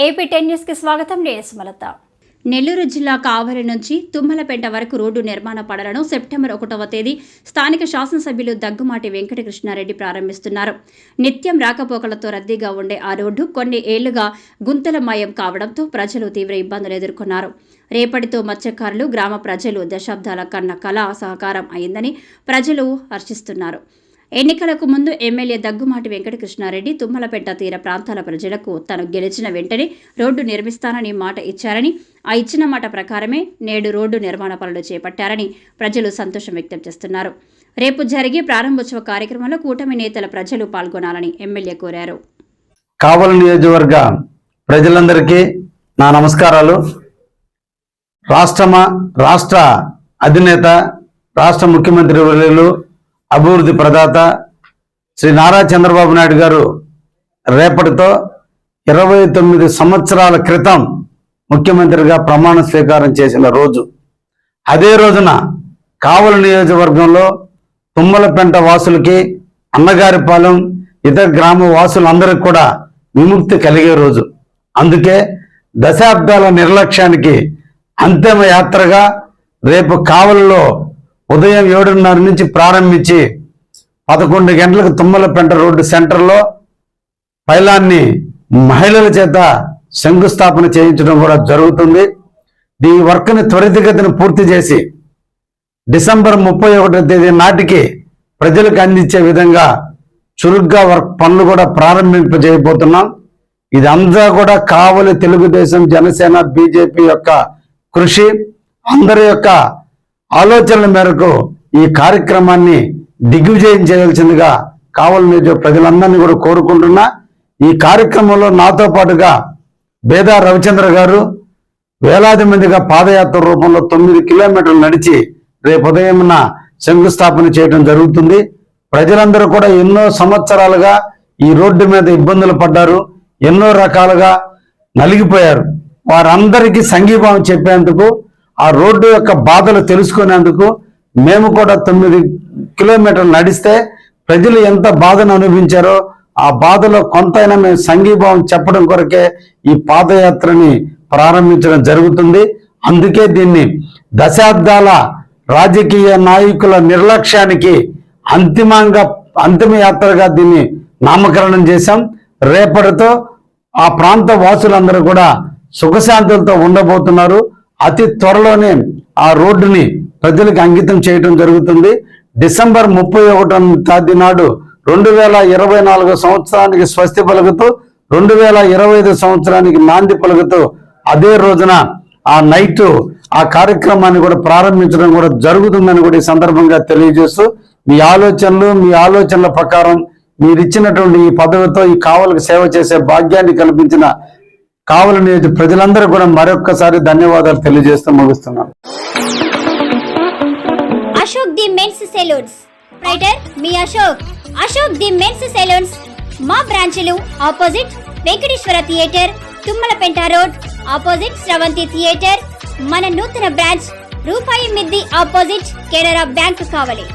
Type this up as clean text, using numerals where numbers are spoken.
AP 10 news కి స్వాగతం. నేను సుమలత. నెల్లూరు జిల్లా కావలి నుంచి తుమ్మలపేట వరకు రోడ్డు నిర్మాణ పనులను సెప్టెంబర్ 1వ తేదీ స్థానిక శాసనసభ్యులు దగ్గుమాటి వెంకటకృష్ణారెడ్డి ప్రారంభిస్తున్నారు. నిత్యం రాకపోకలతో రద్దీగా ఉండే ఆ రోడ్డు కొన్ని ఏళ్లుగా గుంతలమయం కావడంతో ప్రజలు తీవ్ర ఇబ్బందులు ఎదుర్కొన్నారు. రేపటితో మత్స్యకారులు, గ్రామ ప్రజలు దశాబ్దాల కన్న కళ సహకారం అయిందని ప్రజలు హర్షిస్తున్నారు. ఎన్నికలకు ముందు ఎమ్మెల్యే దగ్గుమాటి వెంకటకృష్ణారెడ్డి తుమ్మలపేట తీర ప్రాంతాల ప్రజలకు తాను గెలిచిన వెంటనే రోడ్డు నిర్మిస్తానని మాట ఇచ్చారని, ఆ ఇచ్చిన మాట ప్రకారమే నేడు రోడ్డు నిర్మాణ పనులు చేపట్టారని ప్రజలు సంతోషం వ్యక్తం చేస్తున్నారు. రేపు జరిగే ప్రారంభోత్సవ కార్యక్రమంలో కూటమి నేతల ప్రజలు పాల్గొనాలని ఎమ్మెల్యే కోరారు. కావలి నియోజకవర్గ ప్రజలందరికీ నా నమస్కారాలు. రాష్ట్ర అధినేత, రాష్ట్ర ముఖ్యమంత్రి వర్యులు, అభివృద్ధి ప్రదాత శ్రీ నారా చంద్రబాబు నాయుడు గారు రేపటితో 29 సంవత్సరాల క్రితం ముఖ్యమంత్రిగా ప్రమాణ స్వీకారం చేసిన రోజు. అదే రోజున కావలి నియోజకవర్గంలో తుమ్మలపెంట వాసులకి, అన్నగారిపాలెం, ఇతర గ్రామ వాసులందరికీ కూడా విముక్తి కలిగే రోజు. అందుకే దశాబ్దాల నిర్లక్ష్యానికి అంతిమ యాత్రగా రేపు కావలిలో ఉదయం 7:30 నుంచి ప్రారంభించి 11 గంటలకు తుమ్మలపెంట రోడ్డు సెంటర్లో పైలాన్ని మహిళల చేత శంకుస్థాపన చేయించడం కూడా జరుగుతుంది. ఈ వర్క్ని త్వరితగతిన పూర్తి చేసి డిసెంబర్ 31వ తేదీ నాటికి ప్రజలకు అందించే విధంగా చురుగ్గా వర్క్ పనులు కూడా ప్రారంభింపజేయబోతున్నాం. ఇదంతా కూడా కావలి తెలుగుదేశం, జనసేన, బీజేపీ యొక్క కృషి, అందరి యొక్క ఆలోచనల మేరకు ఈ కార్యక్రమాన్ని దిగ్విజయం చేయాల్సిందిగా కావలి నియోజక ప్రజలందరినీ కూడా కోరుకుంటున్నా. ఈ కార్యక్రమంలో నాతో పాటుగా బేదా రవిచంద్ర గారు వేలాది మందిగా పాదయాత్ర రూపంలో 9 కిలోమీటర్లు నడిచి రేపు ఉదయమున శంకుస్థాపన చేయడం జరుగుతుంది. ప్రజలందరూ కూడా ఎన్నో సంవత్సరాలుగా ఈ రోడ్డు మీద ఇబ్బందులు పడ్డారు, ఎన్నో రకాలుగా నలిగిపోయారు. వారందరికీ సంఘీభావం చెప్పేందుకు, ఆ రోడ్డు యొక్క బాధలు తెలుసుకునేందుకు మేము కూడా 9 కిలోమీటర్లు నడిస్తే ప్రజలు ఎంత బాధను అనుభవించారో ఆ బాధలో కొంతైనా మేము సంఘీభావం చెప్పడం కొరకే ఈ పాదయాత్రని ప్రారంభించడం జరుగుతుంది. అందుకే దీన్ని దశాబ్దాల రాజకీయ నాయకుల నిర్లక్ష్యానికి అంతిమ యాత్రగా దీన్ని నామకరణం చేశాం. రేపటితో ఆ ప్రాంత వాసులందరూ కూడా సుఖశాంతులతో ఉండబోతున్నారు. అతి త్వరలోనే ఆ రోడ్డుని ప్రజలకు అంకితం చేయడం జరుగుతుంది. డిసెంబర్ 31వ తేదీ నాడు 2024 సంవత్సరానికి స్వస్తి పలుకుతూ 2025 సంవత్సరానికి నాంది పలుకుతూ అదే రోజున ఆ నైట్ ఆ కార్యక్రమాన్ని కూడా ప్రారంభించడం కూడా జరుగుతుందని కూడా ఈ సందర్భంగా తెలియజేస్తూ, మీ ఆలోచనల ప్రకారం మీరు ఇచ్చినటువంటి ఈ పదవితో ఈ కావలికి సేవ చేసే భాగ్యాన్ని కల్పించిన కావలి నియోజక ప్రజలందరూ కూడా మరొక్కసారి ధన్యవాదాలు తెలియజేస్తూ ముగిస్తున్నాను. అశోక్ ది మెన్స్ సెలూన్స్ రైటర్ మీ అశోక్ ది మెన్స్ సెలూన్స్ మా బ్రాంచ్లు opposite Venkateswara theatre, Tummalapenta road opposite Sravanthi theatre. మన నూతన బ్రాంచ్ రూపాయి మిద్ది ఆపోజిట్ కెనరా బ్యాంక్ కావలి.